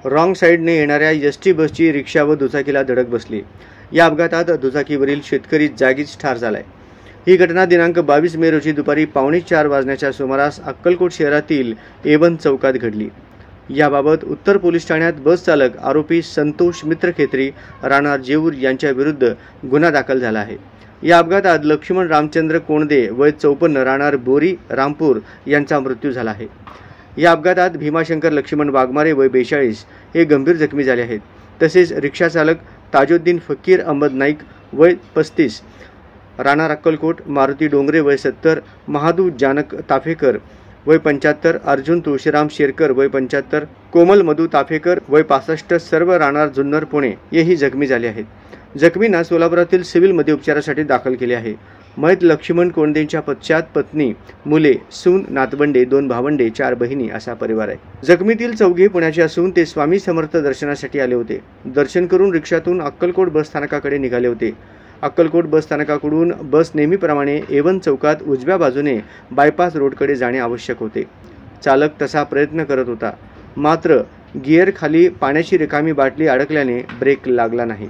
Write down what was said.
Wrong साईडने येणाऱ्या ST बसची रिक्षा व दुचाकीला धडक बसली। या अपघातात दुचाकीवरील शेतकरी जागीच ठार झालाय। ही घटना दिनांक 22 मे रोजी दुपारी 3:45 वाजण्याच्या सुमारास अक्कलकोट शहरातील A1 चौकात घडली। याबाबत उत्तर पोलीस ठाण्यात बस चालक आरोपी संतोष मित्र खेत्री राहणार जेऊर यांच्या विरुद्ध गुन्हा दाखल झाला आहे। या अपघातात लक्ष्मण रामचंद्र कोणदे वय 54 राहणार बोरी रामपूर यांचा मृत्यू झाला आहे। या अपघातात भीमाशंकर लक्ष्मण वाघमारे वय 42 हे गंभीर जखमी झाले आहेत। तसेच रिक्षा चालक ताजुद्दीन फकीर अहमद नाईक वय 35 राहणार अक्कलकोट, मारुती डोंगरे वय 70, महादू जानक ताफेकर वय 75, अर्जुन तुळशीराम शेरकर वय 75, कोमल मधु ताफेकर वय 65 सर्व राहणार जुन्नर पुणे हेही जखमी झाले आहेत। जखमींना सोलापुरातील सिव्हिलमध्ये उपचारासाठी दाखल केले आहे। मयत लक्ष्मण कोणदेंच्या पश्चात पत्नी, मुले, सून, नातवंडे, 2 भावंडे, 4 बहिणी असा परिवार आहे। जखमीतील चौघे पुण्याचे असून ते स्वामी समर्थ दर्शनासाठी आले होते। दर्शन करून रिक्षातून अक्कलकोट बस स्थानकाकडे निघाले होते। अक्कलकोट बस स्थानकाकडून बस नेहमीप्रमाणे A1 चौकात उजव्या बाजूने बायपास रोडकडे जाणे आवश्यक होते। चालक तसा प्रयत्न करत होता, मात्र गिअर खाली पाण्याची रिकामी बाटली अडकल्याने ब्रेक लागला नाही।